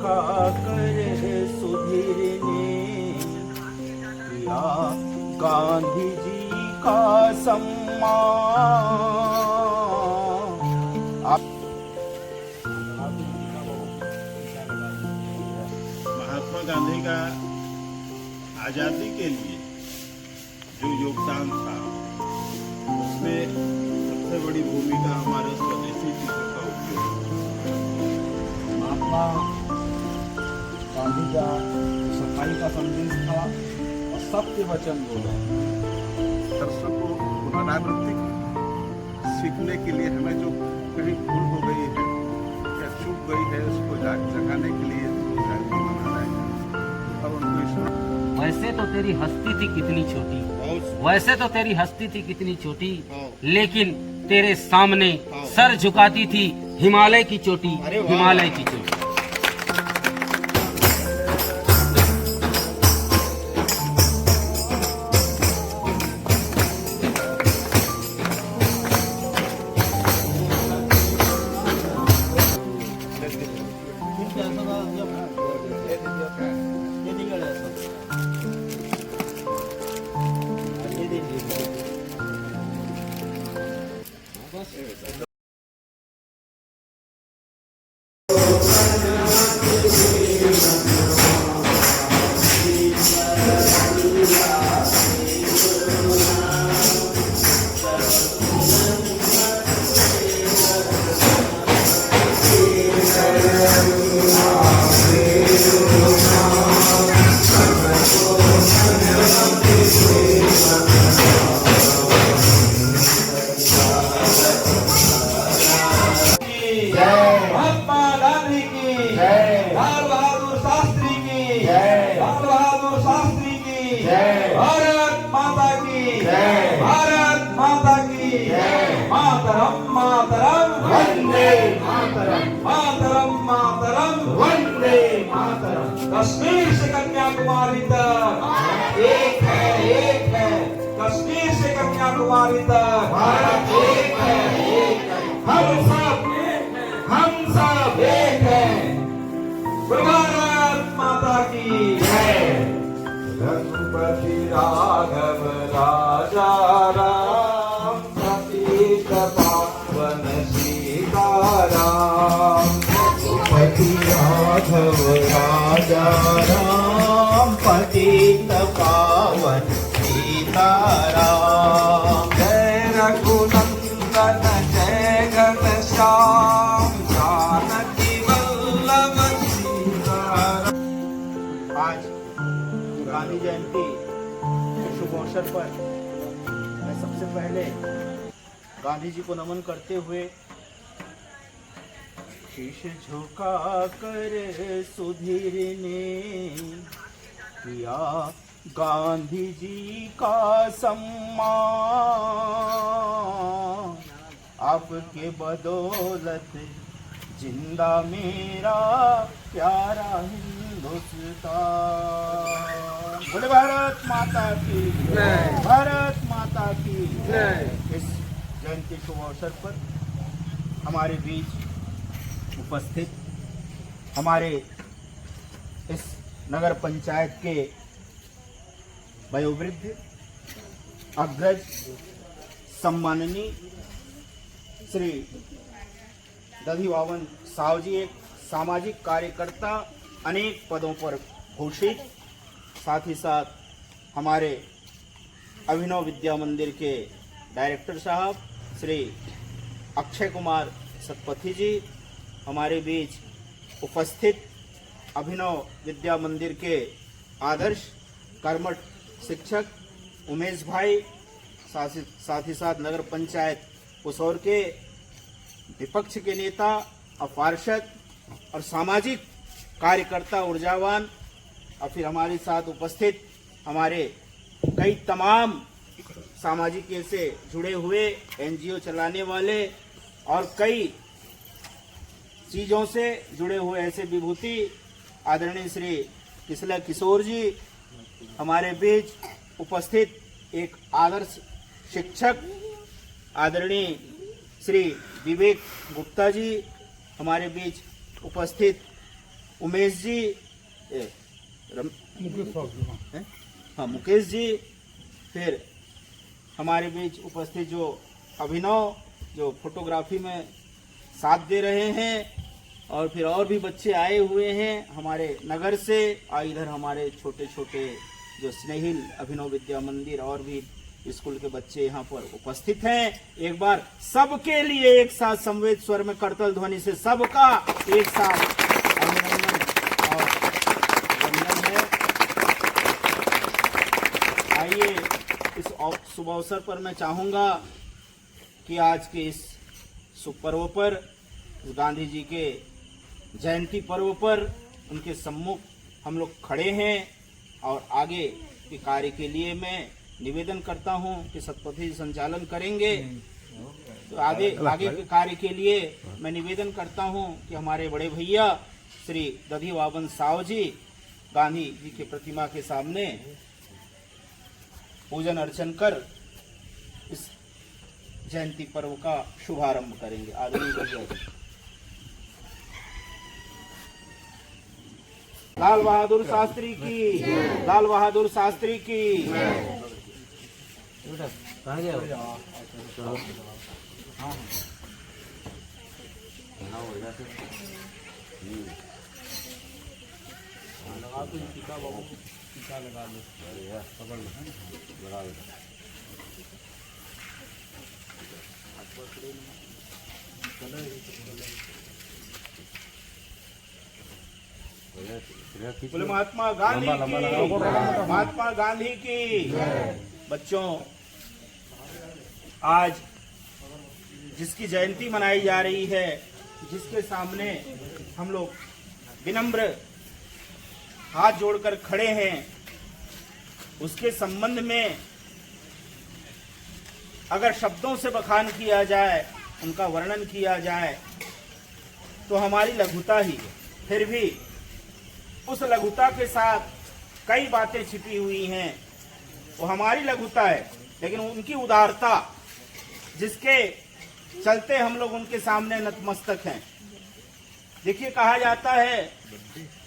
झोंका कर सुधीरने किया गांधी जी का सम्मान। महात्मा गांधी का आजादी के लिए जो योगदान था उसमें सबसे बड़ी भूमिका हमारे स्वदेशी चीजों का उपयोग। महात्मा गांधी का सफाई का संदेश था और सत्य वचन बोला। दर्शक को पुनरावृत्ति सीखने के लिए हमें जो कहीं भूल हो गई है या चूक गई है उसको जगाने के लिए जयंती मना रहे हैं और उनको स्मरण। वैसे तो तेरी हस्ती थी कितनी छोटी, वैसे तो तेरी हस्ती थी कितनी छोटी, लेकिन तेरे सामने सर झुकाती थी हिमालय की चोटी, हिमालय की चोटी। महात्मा गांधी की जय, लाल बहादुर शास्त्री की जय, लाल बहादुर शास्त्री की जय, भारत माता की जय, भारत माता की जय, मातरम मातरम वंदे मातरम, मातरम मातरम वंदे मातरम। कश्मीर से कन्याकुमारी तक एक है, एक है। कश्मीर से कन्याकुमारी तक भारत एक है, एक है। हम सब एक हैं। भारत माता की जय। रघुपति राघव राजा राम, पतित पावन सीताराम। रघुपति राघव राजा राम, पतित पावन सीताराम। जय रघुनंदन जय घनश्याम, आज गांधी जयंती के शुभ अवसर पर मैं सबसे पहले गांधी जी को नमन करते हुए शीश झुका कर सुधीरने किया गांधी जी का सम्मान। आपके बदौलत जिंदा मेरा प्यारा हिंदुस्तान। बोले भारत माता की जय, भारत माता की जय। इस जयंती शुभ अवसर पर हमारे बीच उपस्थित हमारे इस नगर पंचायत के वयोवृद्ध अग्रज सम्माननीय श्री दधिवावन साहू जी, एक सामाजिक कार्यकर्ता, अनेक पदों पर भूषित, साथ ही साथ हमारे अभिनव विद्या मंदिर के डायरेक्टर साहब श्री अक्षय कुमार सतपथी जी, हमारे बीच उपस्थित अभिनव विद्या मंदिर के आदर्श कर्मठ शिक्षक उमेश भाई, साथ ही साथ नगर पंचायत पुसौर के विपक्ष के नेता और पार्षद और सामाजिक कार्यकर्ता ऊर्जावान, और फिर हमारे साथ उपस्थित हमारे कई तमाम सामाजिक से जुड़े हुए एनजीओ चलाने वाले और कई चीज़ों से जुड़े हुए ऐसे विभूति आदरणीय श्री किसला किशोर जी, हमारे बीच उपस्थित एक आदर्श शिक्षक आदरणीय श्री विवेक गुप्ता जी, हमारे बीच उपस्थित उमेश जी, हाँ मुकेश जी, फिर हमारे बीच उपस्थित जो अभिनव जो फोटोग्राफी में साथ दे रहे हैं, और फिर और भी बच्चे आए हुए हैं हमारे नगर से, और इधर हमारे छोटे छोटे जो स्नेहिल अभिनव विद्या मंदिर और भी स्कूल के बच्चे यहाँ पर उपस्थित हैं। एक बार सबके लिए एक साथ संवेद स्वर में करतल ध्वनि से सबका एक साथ अभिनंदन और वंदन है। आइए इस शुभ अवसर पर मैं चाहूँगा कि आज के इस शुभ पर्व पर, गांधी जी के जयंती पर्व पर उनके सम्मुख हम लोग खड़े हैं, और आगे के कार्य के लिए मैं निवेदन करता हूं कि सतपथी संचालन करेंगे। तो आगे के कार्य के लिए मैं निवेदन करता हूं कि हमारे बड़े भैया श्री दधी वावन साव जी गांधी जी की प्रतिमा के सामने पूजन अर्चन कर इस जयंती पर्व का शुभारंभ करेंगे। आदरणीय भैया जी। लाल बहादुर शास्त्री की, लाल बहादुर शास्त्री की। कहाँ गया वो? लगा दो टीका बाबू, टीका लगा लो, पकड़ लो, लगा दो। बोले महात्मा गांधी की, महात्मा गांधी की। बच्चों, आज जिसकी जयंती मनाई जा रही है, जिसके सामने हम लोग विनम्र हाथ जोड़कर खड़े हैं, उसके संबंध में अगर शब्दों से बखान किया जाए, उनका वर्णन किया जाए, तो हमारी लघुता ही है। फिर भी उस लघुता के साथ कई बातें छिपी हुई हैं। वो हमारी लघुता है, लेकिन उनकी उदारता, जिसके चलते हम लोग उनके सामने नतमस्तक हैं। देखिए, कहा जाता है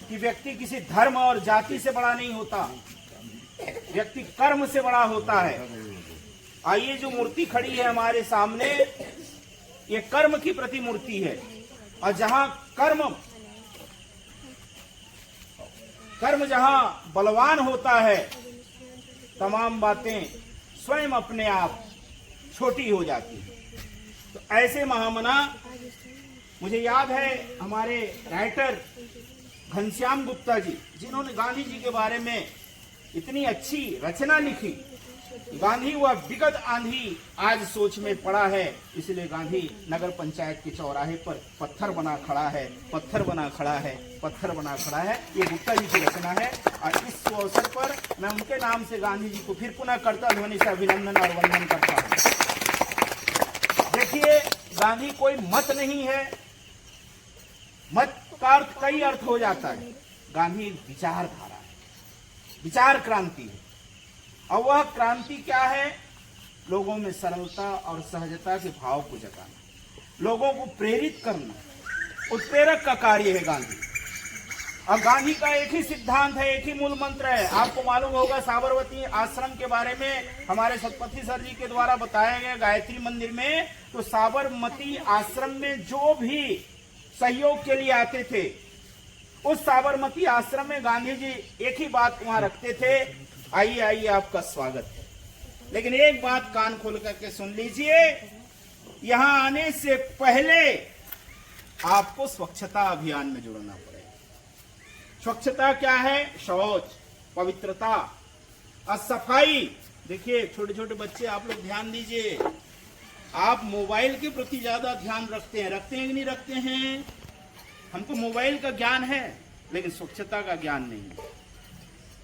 कि व्यक्ति किसी धर्म और जाति से बड़ा नहीं होता, व्यक्ति कर्म से बड़ा होता है। आइए, जो मूर्ति खड़ी है हमारे सामने, ये कर्म की प्रतिमूर्ति है। और जहां कर्म जहां बलवान होता है, तमाम बातें स्वयं अपने आप छोटी हो जाती हैं। तो ऐसे महामना, मुझे याद है हमारे राइटर घनश्याम गुप्ता जी, जिन्होंने गांधी जी के बारे में इतनी अच्छी रचना लिखी। गांधी वह विगत आंधी आज सोच में पड़ा है, इसलिए गांधी नगर पंचायत के चौराहे पर पत्थर बना खड़ा है, पत्थर बना खड़ा है, पत्थर बना खड़ा है। ये गुप्ता जी की रचना है। और इस अवसर पर मैं उनके नाम से गांधी जी को फिर पुनः करतल ध्वनि से अभिनंदन और वंदन करता हूँ। देखिए, गांधी कोई मत नहीं है। मत का अर्थ कई अर्थ हो जाता है। गांधी विचारधारा है, विचार क्रांति है। और वह क्रांति क्या है? लोगों में सरलता और सहजता के भाव को जगाना, लोगों को प्रेरित करना, उत्प्रेरक का कार्य है गांधी। और गांधी का एक ही सिद्धांत है, एक ही मूल मंत्र है। आपको मालूम होगा, साबरमती आश्रम के बारे में हमारे सतपथी सर जी के द्वारा बताया गया गायत्री मंदिर में, तो साबरमती आश्रम में जो भी सहयोग के लिए आते थे, उस साबरमती आश्रम में गांधी जी एक ही बात वहां रखते थे, आइए आइए, आपका स्वागत है। लेकिन एक बात कान खोल करके सुन लीजिए, यहां आने से पहले आपको स्वच्छता अभियान में जुड़ना पड़ेगा। स्वच्छता क्या है? शौच, पवित्रता और सफाई। देखिए, छोटे छोटे बच्चे, आप लोग ध्यान दीजिए। आप मोबाइल के प्रति ज्यादा ध्यान रखते हैं कि नहीं रखते हैं? हमको मोबाइल का ज्ञान है, लेकिन स्वच्छता का ज्ञान नहीं है।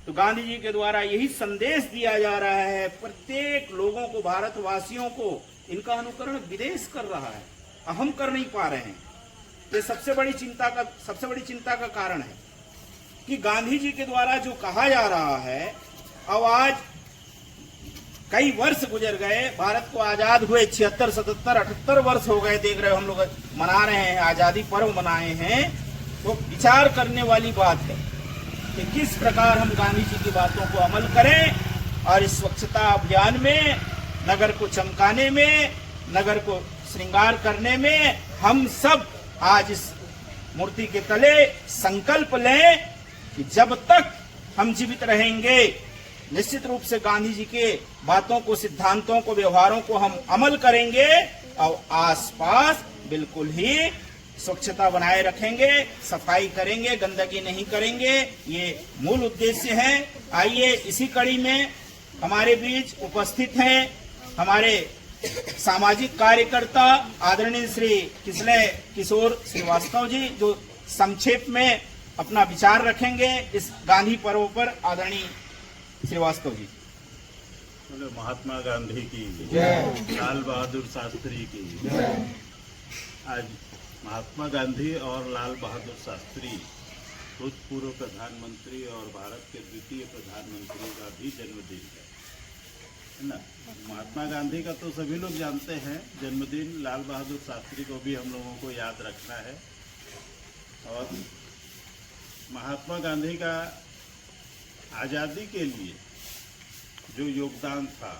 तो गांधी जी के द्वारा यही संदेश दिया जा रहा है, प्रत्येक लोगों को, भारतवासियों को। इनका अनुकरण विदेश कर रहा है, हम कर नहीं पा रहे हैं। ये सबसे बड़ी चिंता का कारण है कि गांधी जी के द्वारा जो कहा जा रहा है, अब आज कई वर्ष गुजर गए, भारत को आजाद हुए 76, 77, 78 वर्ष हो गए। देख रहे हो, हम लोग मना रहे हैं, आजादी पर्व मनाए हैं। वो विचार करने वाली बात है कि किस प्रकार हम गांधी जी की बातों को अमल करें और इस स्वच्छता अभियान में, नगर को चमकाने में, नगर को श्रृंगार करने में हम सब आज इस मूर्ति के तले संकल्प लें कि जब तक हम जीवित रहेंगे निश्चित रूप से गांधी जी के बातों को, सिद्धांतों को, व्यवहारों को हम अमल करेंगे और आसपास बिल्कुल ही स्वच्छता बनाए रखेंगे, सफाई करेंगे, गंदगी नहीं करेंगे। ये मूल उद्देश्य है। आइए इसी कड़ी में हमारे बीच उपस्थित हैं हमारे सामाजिक कार्यकर्ता आदरणीय श्री किशोर श्रीवास्तव जी, जो संक्षेप में अपना विचार रखेंगे इस गांधी पर्व पर। आदरणीय श्रीवास्तव जी। बोले महात्मा गांधी की जय। लाल बहादुर शास्त्री की जय। आज महात्मा गांधी और लाल बहादुर शास्त्री भूतपूर्व प्रधानमंत्री और भारत के द्वितीय प्रधानमंत्री का भी जन्मदिन है ना। महात्मा गांधी का तो सभी लोग जानते हैं जन्मदिन, लाल बहादुर शास्त्री को भी हम लोगों को याद रखना है। और महात्मा गांधी का आज़ादी के लिए जो योगदान था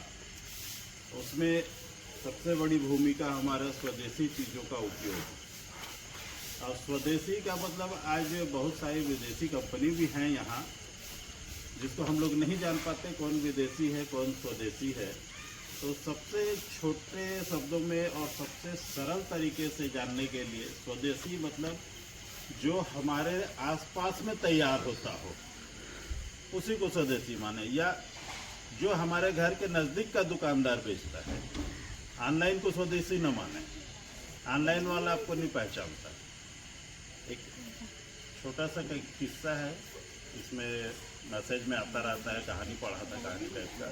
उसमें सबसे बड़ी भूमिका हमारा स्वदेशी चीज़ों का उपयोग। और स्वदेशी का मतलब आज बहुत सारी विदेशी कंपनी भी हैं यहाँ, जिसको हम लोग नहीं जान पाते कौन विदेशी है कौन स्वदेशी है। तो सबसे छोटे शब्दों में और सबसे सरल तरीके से जानने के लिए स्वदेशी मतलब जो हमारे आसपास में तैयार होता हो उसी को स्वदेशी माने, या जो हमारे घर के नज़दीक का दुकानदार बेचता है। ऑनलाइन को स्वदेशी न माने, ऑनलाइन वाला आपको नहीं पहचानता। एक छोटा सा किस्सा है, इसमें मैसेज में आता रहता है, कहानी पढ़ा था, कहानी टाइप का।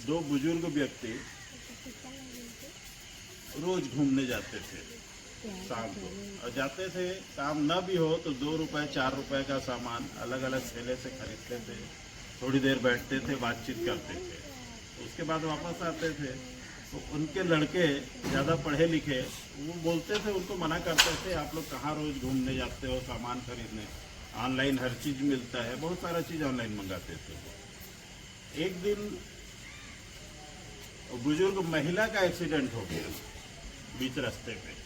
दो बुजुर्ग व्यक्ति रोज घूमने जाते थे शाम को, और जाते थे काम न भी हो तो 2 रुपए 4 रुपए का सामान अलग अलग ठेले से खरीदते थे, थोड़ी देर बैठते थे, बातचीत करते थे, उसके बाद वापस आते थे। तो उनके लड़के ज़्यादा पढ़े लिखे वो बोलते थे, उनको मना करते थे, आप लोग कहाँ रोज़ घूमने जाते हो सामान खरीदने, ऑनलाइन हर चीज़ मिलता है, बहुत सारा चीज़ ऑनलाइन मंगाते थे। एक दिन बुजुर्ग महिला का एक्सीडेंट हो गया बीच रास्ते पे।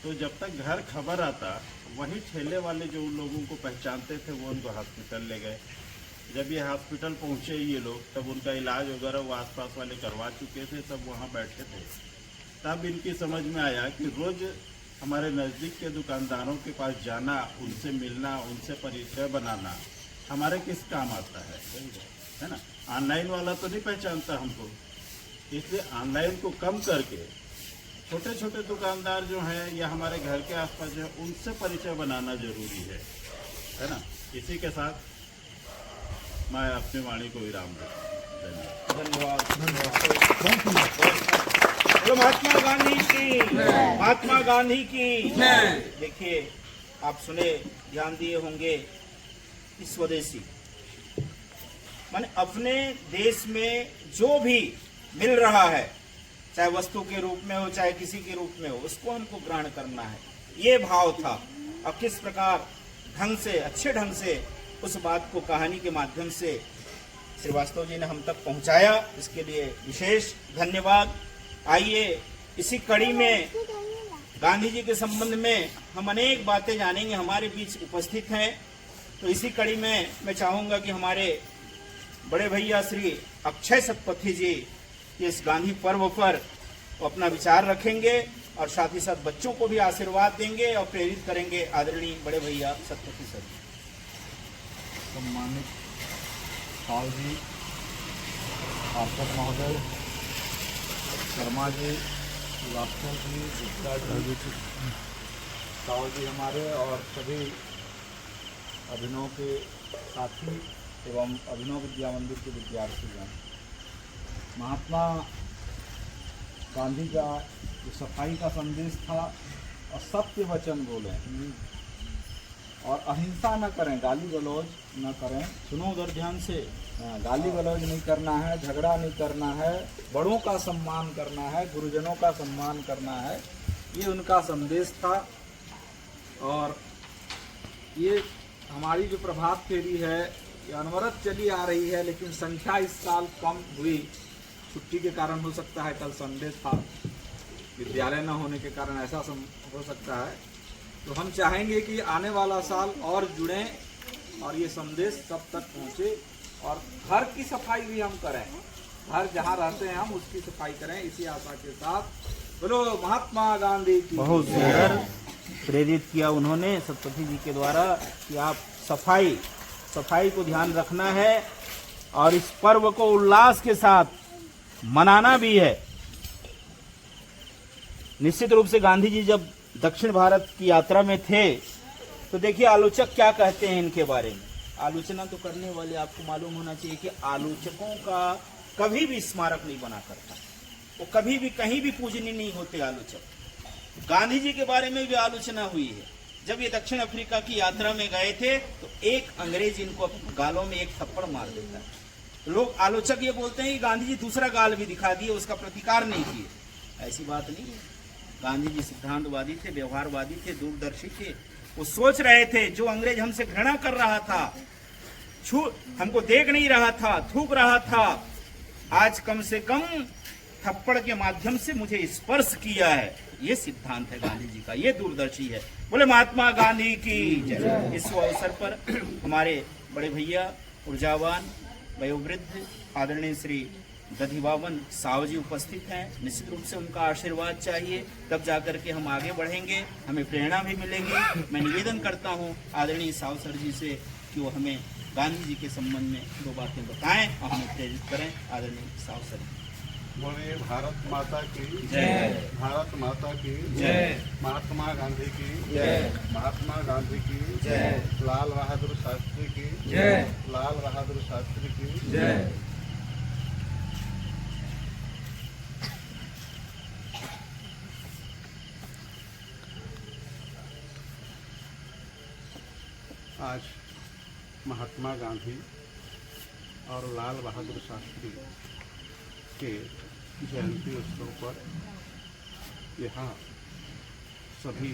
तो जब तक घर खबर आता, वही ठेले वाले जो उन लोगों को पहचानते थे वो उनको हॉस्पिटल ले गए। जब ये हॉस्पिटल पहुंचे ये लोग, तब उनका इलाज वगैरह वो आसपास वाले करवा चुके थे, सब वहाँ बैठे थे। तब इनकी समझ में आया कि रोज़ हमारे नज़दीक के दुकानदारों के पास जाना, उनसे मिलना, उनसे परिचय बनाना हमारे किस काम आता है ना। ऑनलाइन वाला तो नहीं पहचानता हमको, इसलिए ऑनलाइन को कम करके छोटे छोटे दुकानदार जो हैं या हमारे घर के आसपास जो है उनसे परिचय बनाना जरूरी है ना। इसी के साथ मैं अपनी वाणी को विराम देता हूं। धन्यवाद। तो महात्मा गांधी की, महात्मा गांधी की। देखिए आप सुने, ध्यान दिए होंगे, स्वदेशी माने अपने देश में जो भी मिल रहा है, चाहे वस्तु के रूप में हो चाहे किसी के रूप में हो, उसको हमको ग्रहण करना है, ये भाव था। अब किस प्रकार ढंग से, अच्छे ढंग से उस बात को कहानी के माध्यम से श्रीवास्तव जी ने हम तक पहुंचाया, इसके लिए विशेष धन्यवाद। आइए इसी कड़ी में गांधी जी के संबंध में हम अनेक बातें जानेंगे, हमारे बीच उपस्थित हैं। तो इसी कड़ी में मैं चाहूँगा कि हमारे बड़े भैया श्री अक्षय सतपथी जी इस गांधी पर्व पर अपना विचार रखेंगे और साथ ही साथ बच्चों को भी आशीर्वाद देंगे और प्रेरित करेंगे। आदरणीय बड़े भैया सतपथी सर। सम्मानित साहु जी, पार्षद महोदय, शर्मा जी, श्रीवास्तव जी, गुप्ता जी, साहु जी हमारे, और सभी अभिनव के साथी एवं अभिनव विद्या मंदिर के विद्यार्थीगण। महात्मा गांधी का जो सफाई का संदेश था, और सत्य वचन बोलें और अहिंसा न करें, गाली गलौज न करें। सुनो उधर ध्यान से। गाली गलौज नहीं करना है, झगड़ा नहीं करना है, बड़ों का सम्मान करना है, गुरुजनों का सम्मान करना है, ये उनका संदेश था। और ये हमारी जो प्रभात फेरी है ये अनवरत चली आ रही है, लेकिन संख्या इस साल कम हुई। छुट्टी के कारण हो सकता है, कल संडे था, विद्यालय न होने के कारण ऐसा हो सकता है। तो हम चाहेंगे कि आने वाला साल और जुड़ें और ये संदेश सब तक पहुँचे, और घर की सफाई भी हम करें, घर जहाँ रहते हैं हम उसकी सफाई करें, इसी आशा के साथ बोलो महात्मा गांधी की। बहुत सुंदर प्रेरित किया उन्होंने सतपति जी के द्वारा कि आप सफाई को ध्यान रखना है और इस पर्व को उल्लास के साथ मनाना भी है। निश्चित रूप से गांधी जी जब दक्षिण भारत की यात्रा में थे तो देखिए आलोचक क्या कहते हैं इनके बारे में। आलोचना तो करने वाले आपको मालूम होना चाहिए कि आलोचकों का कभी भी स्मारक नहीं बना करता, वो कभी भी कहीं भी पूजनीय नहीं होते आलोचक। गांधी जी के बारे में भी आलोचना हुई है। जब ये दक्षिण अफ्रीका की यात्रा में गए थे तो एक अंग्रेज इनको गालों में एक थप्पड़ मार देता है। लोग आलोचक ये बोलते हैं कि गांधी जी दूसरा गाल भी दिखा दिए, उसका प्रतिकार नहीं किए। ऐसी बात नहीं है। गांधी जी सिद्धांतवादी थे, व्यवहारवादी थे, दूरदर्शी थे। वो सोच रहे थे जो अंग्रेज हमसे घृणा कर रहा था, हमको देख नहीं रहा था, थूक रहा था, आज कम से कम थप्पड़ के माध्यम से मुझे स्पर्श किया है। ये सिद्धांत है गांधी जी का, ये दूरदर्शी है। बोले महात्मा गांधी की जय। इस अवसर पर हमारे बड़े भैया ऊर्जावान वयोवृद्ध आदरणीय श्री दधिबावन साव जी उपस्थित हैं। निश्चित रूप से उनका आशीर्वाद चाहिए, तब जाकर के हम आगे बढ़ेंगे, हमें प्रेरणा भी मिलेगी। मैं निवेदन करता हूं आदरणीय साव सर जी से कि वो हमें गांधी जी के संबंध में दो बातें बताएं और हमें प्रेरित करें। आदरणीय साव सर जी। बोलिए भारत माता की जय। भारत माता की जय। महात्मा गांधी की जय। महात्मा गांधी की जय। लाल बहादुर शास्त्री की जय। लाल बहादुर शास्त्री की जय। आज महात्मा गांधी और लाल बहादुर शास्त्री के जयंती उत्सव पर यहाँ सभी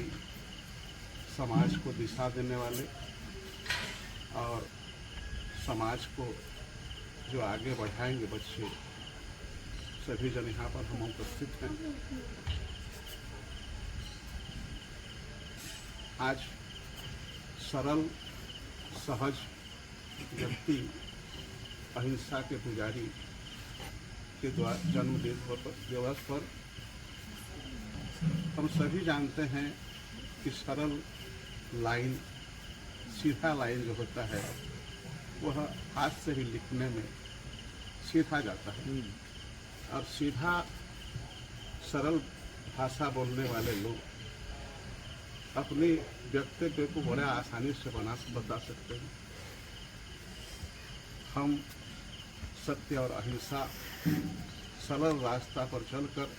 समाज को दिशा देने वाले और समाज को जो आगे बढ़ाएंगे बच्चे, सभी जन यहाँ पर हम उपस्थित हैं। आज सरल सहज व्यक्ति अहिंसा के पुजारी के द्वारा जन्म दिवस पर हम सभी जानते हैं कि सरल लाइन, सीधा लाइन जो होता है वह हाथ से ही लिखने में सीधा जाता है, और सीधा सरल भाषा बोलने वाले लोग अपनी वक्तव्य को बड़े आसानी से बता सकते हैं। हम सत्य और अहिंसा सरल रास्ता पर चलकर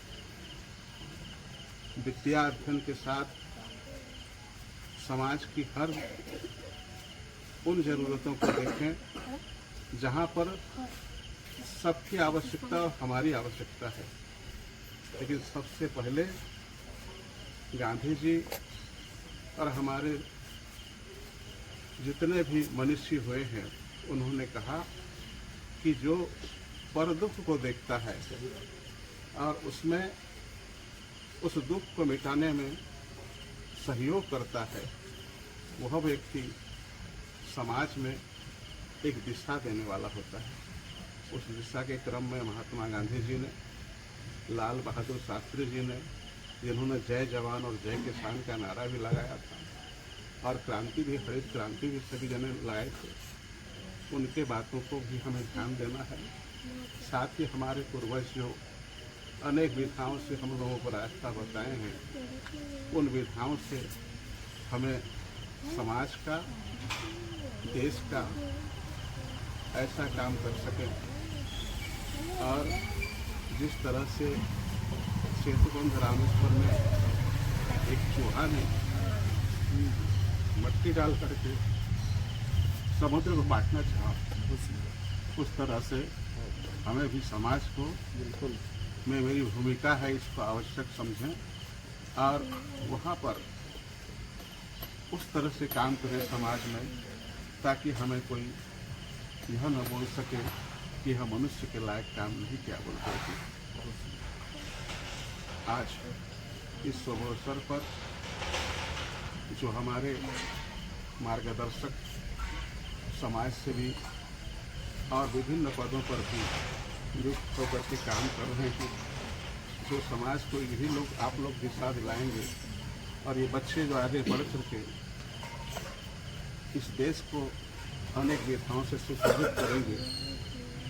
विद्या अध्ययन के साथ समाज की हर उन जरूरतों को देखें जहाँ पर सबकी आवश्यकता और हमारी आवश्यकता है। लेकिन सबसे पहले गांधी जी और हमारे जितने भी मनुष्य हुए हैं उन्होंने कहा कि जो पर दुख को देखता है और उसमें उस दुख को मिटाने में सहयोग करता है, वह व्यक्ति समाज में एक दिशा देने वाला होता है। उस दिशा के क्रम में महात्मा गांधी जी ने, लाल बहादुर शास्त्री जी ने, जिन्होंने जय जवान और जय किसान का नारा भी लगाया था और क्रांति भी, हरित क्रांति भी सभी जने लगाए थे, उनके बातों को भी हमें ध्यान देना है। साथ ही हमारे पूर्वज जो अनेक विधाओं से हम लोगों को रास्ता बताए हैं, उन विधाओं से हमें समाज का, देश का ऐसा काम कर सकें। और जिस तरह से सेतुबंध रामेश्वर में एक चूहा ने मट्टी डाल करके समुद्र को बांटना चाहा, उस तरह से हमें भी समाज को बिल्कुल में मेरी भूमिका है इसको आवश्यक समझें और वहाँ पर उस तरह से काम करें समाज में ताकि हमें कोई यह न बोल सके कि यह मनुष्य के लायक काम नहीं किया बोल करके। आज इस शुभ अवसर पर जो हमारे मार्गदर्शक समाज सेवी और विभिन्न पदों पर भी नियुक्त होकर के काम कर रहे हैं, जो समाज को यही लोग आप लोग दिशा दिलाएंगे और ये बच्चे जो आगे बढ़ करके इस देश को अनेक विधाओं से सुशोभित करेंगे,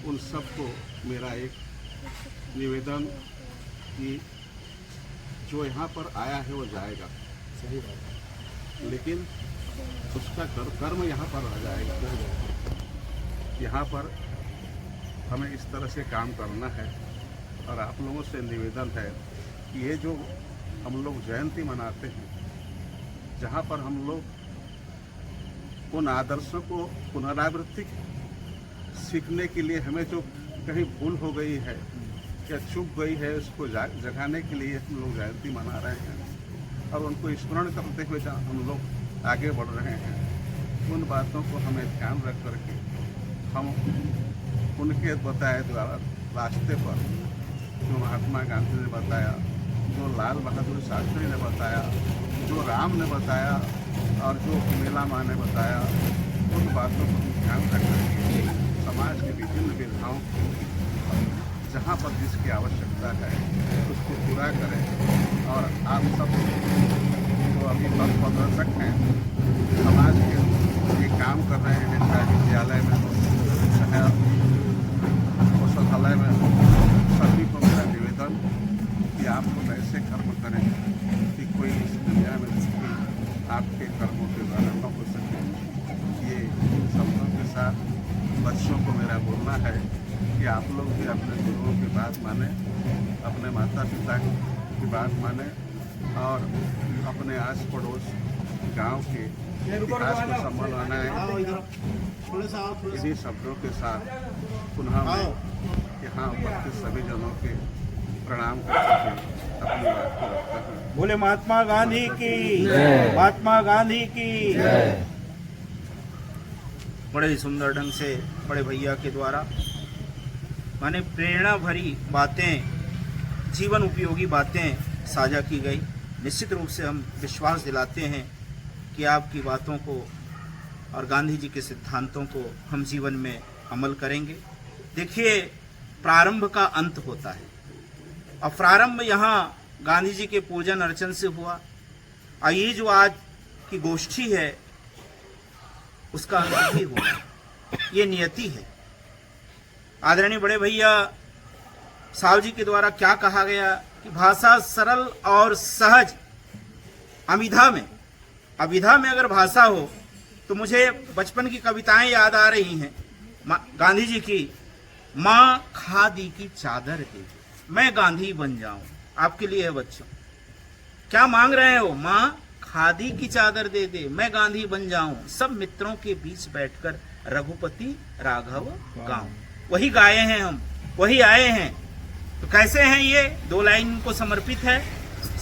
उन सबको मेरा एक निवेदन कि जो यहाँ पर आया है वो जाएगा, सही बात है, लेकिन उसका कर्म यहाँ पर रह जाएगा। यहाँ पर हमें इस तरह से काम करना है और आप लोगों से निवेदन है कि ये जो हम लोग जयंती मनाते हैं, जहाँ पर हम लोग उन आदर्शों को पुनरावृत्ति सीखने के लिए हमें जो कहीं भूल हो गई है या चूक गई है उसको जगाने के लिए हम लोग जयंती मना रहे हैं और उनको स्मरण करते हुए हम लोग आगे बढ़ रहे हैं। उन बातों को हमें ध्यान रख करके हम उनके बताए द्वारा रास्ते पर जो महात्मा गांधी ने बताया, जो लाल बहादुर शास्त्री ने बताया, जो राम ने बताया और जो मेला माँ ने बताया, उन बातों को ध्यान रख करके समाज के विभिन्न विधाओं को जहाँ पर जिसकी आवश्यकता है उसको पूरा करें। और आप सब जो अभी पथ प्रदर्शक हैं, समाज के ये काम कर रहे हैं, चाहे विद्यालय में हो चाहे औषधालय में हो, सभी को मेरा निवेदन कि आप लोग ऐसे कर्म करें कि कोई इस दुनिया में आपके कर्मों के द्वारा न हो सके। ये शब्दों के साथ बच्चों को मेरा बोलना है कि आप लोग भी अपने गुरुओं की बात माने, अपने माता पिता की बात माने और अपने आस पड़ोस गांव के इतिहास को संभालना है। इन्हीं शब्दों के साथ पुनः मैं यहाँ उपस्थित सभी जनों के प्रणाम करते हुए अपनी बात को रखता हूँ। बोले महात्मा गांधी की, महात्मा गांधी की। बड़े ही सुंदर ढंग से बड़े भैया के द्वारा माने प्रेरणा भरी बातें, जीवन उपयोगी बातें साझा की गई। निश्चित रूप से हम विश्वास दिलाते हैं कि आपकी बातों को और गांधी जी के सिद्धांतों को हम जीवन में अमल करेंगे। देखिए, प्रारंभ का अंत होता है और प्रारंभ यहाँ गांधी जी के पूजन अर्चन से हुआ और ये जो आज की गोष्ठी है उसका अंत भी होगा, ये नियति है। आदरणीय बड़े भैया साहब जी के द्वारा क्या कहा गया कि भाषा सरल और सहज, अभिधा में अगर भाषा हो तो मुझे बचपन की कविताएं याद आ रही हैं गांधी जी की। माँ खादी की चादर दे, मैं गांधी बन जाऊं। आपके लिए है बच्चों, क्या मांग रहे हो? माँ खादी की चादर दे दे, मैं गांधी बन जाऊं, सब मित्रों के बीच बैठकर रघुपति राघव गाऊं। वही गाए हैं हम, वही आए हैं। तो कैसे हैं ये? 2 लाइन को समर्पित है।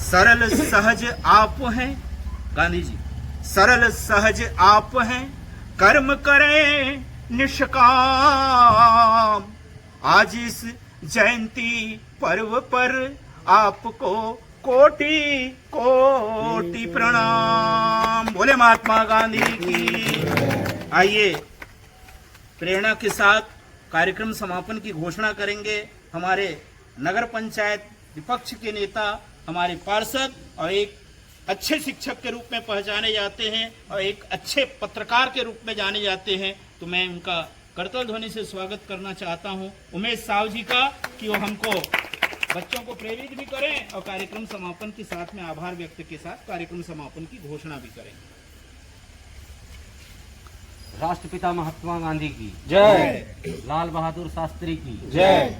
सरल सहज आप हैं गांधी जी, सरल सहज आप हैं, कर्म करें निष्काम। आज इस जयंती पर्व पर आपको कोटि कोटि प्रणाम। बोले महात्मा गांधी की। आइए प्रेरणा के साथ कार्यक्रम समापन की घोषणा करेंगे हमारे नगर पंचायत विपक्ष के नेता, हमारे पार्षद और एक अच्छे शिक्षक के रूप में पहचाने जाते हैं और एक अच्छे पत्रकार के रूप में जाने जाते हैं। तो मैं उनका करतल ध्वनि से स्वागत करना चाहता हूं उमेश साहु जी का, कि वो हमको बच्चों को प्रेरित भी करें और कार्यक्रम समापन के साथ में आभार व्यक्त के साथ कार्यक्रम समापन की घोषणा भी करेंगे। राष्ट्रपिता महात्मा गांधी की जय, लाल बहादुर शास्त्री की जय।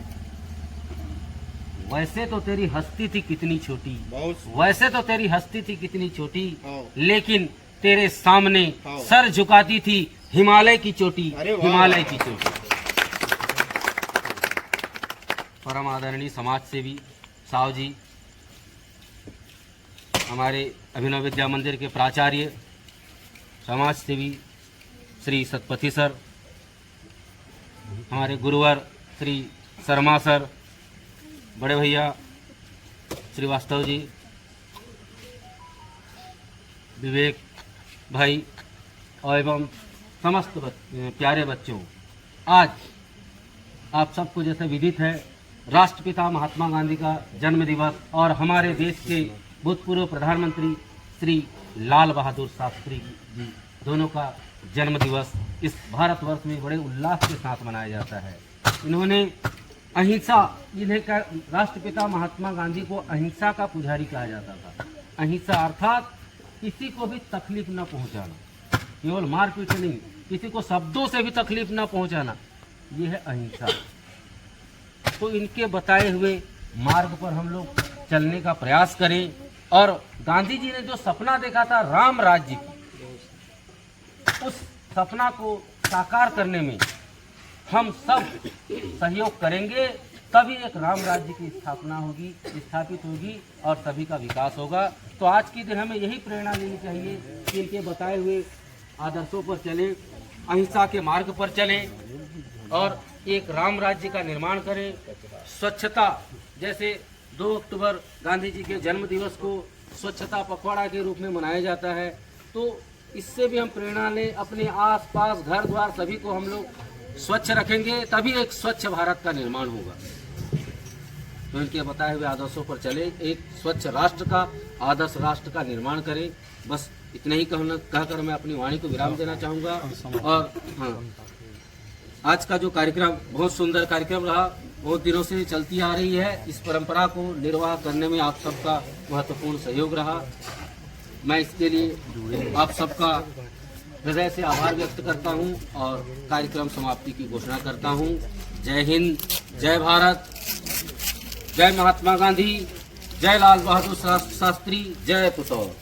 वैसे तो तेरी हस्ती थी कितनी छोटी, बहुत वैसे तो तेरी हस्ती थी कितनी छोटी, हाँ। लेकिन तेरे सामने हाँ। सर झुकाती थी हिमालय की चोटी, अरे वाह। हिमालय की चोटी। परम आदरणीय समाज सेवी साहु जी, हमारे अभिनव विद्या मंदिर के प्राचार्य समाज सेवी श्री सतपथी सर, हमारे गुरुवर श्री शर्मा सर, बड़े भैया श्रीवास्तव जी, विवेक भाई और एवं समस्त प्यारे बच्चों, आज आप सबको जैसे विदित है राष्ट्रपिता महात्मा गांधी का जन्म दिवस और हमारे देश के भूतपूर्व प्रधानमंत्री श्री लाल बहादुर शास्त्री जी दोनों का जन्म दिवस इस भारतवर्ष में बड़े उल्लास के साथ मनाया जाता है। इन्होंने अहिंसा, इन्हें राष्ट्रपिता महात्मा गांधी को अहिंसा का पुजारी कहा जाता था। अहिंसा अर्थात किसी को भी तकलीफ न पहुंचाना, केवल मारपीट नहीं, किसी को शब्दों से भी तकलीफ न पहुंचाना, ये है अहिंसा। तो इनके बताए हुए मार्ग पर हम लोग चलने का प्रयास करें और गांधी जी ने जो सपना देखा था राम राज्य की, उस सपना को साकार करने में हम सब सहयोग करेंगे, तभी एक राम राज्य की स्थापना होगी, स्थापित होगी और सभी का विकास होगा। तो आज के दिन हमें यही प्रेरणा लेनी चाहिए कि इनके बताए हुए आदर्शों पर चलें, अहिंसा के मार्ग पर चलें और एक राम राज्य का निर्माण करें। स्वच्छता, जैसे 2 अक्टूबर गांधी जी के जन्म दिवस को स्वच्छता पखवाड़ा के रूप में मनाया जाता है, तो इससे भी हम प्रेरणा लें। अपने आसपास घर द्वार सभी को हम लोग स्वच्छ रखेंगे, तभी एक स्वच्छ भारत का निर्माण होगा। तो इनके बताए हुए आदर्शों पर चले, एक स्वच्छ राष्ट्र का, आदर्श राष्ट्र का निर्माण करें। बस इतना ही कहकर मैं अपनी वाणी को विराम देना चाहूँगा। और हाँ, आज का जो कार्यक्रम बहुत सुंदर कार्यक्रम रहा, बहुत दिनों से चलती आ रही है। इस परंपरा को निर्वाह करने में आप सबका महत्वपूर्ण सहयोग रहा। मैं इसके लिए आप सबका हृदय से आभार व्यक्त करता हूं और कार्यक्रम समाप्ति की घोषणा करता हूं। जय हिंद, जय भारत, जय महात्मा गांधी, जय लाल बहादुर शास्त्री, जय पुतौर।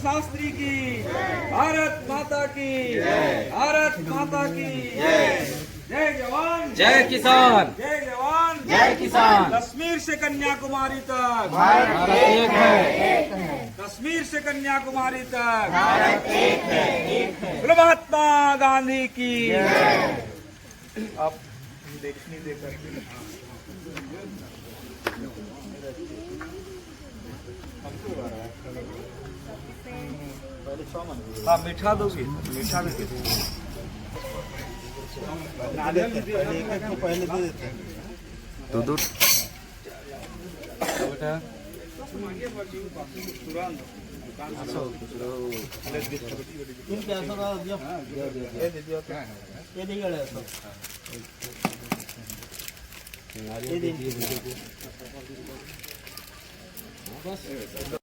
शास्त्री की, भारत माता की, भारत माता की, जय जवान, जय किसान, जय जवान, जय किसान। किसान। कश्मीर से कन्याकुमारी तक भारत एक है। कश्मीर से कन्याकुमारी तक भारत एक है। बोलो महात्मा गांधी की। आप देखनी देकर हाँ मीठा दोगी मीठा भी पहले दे देते हैं। ये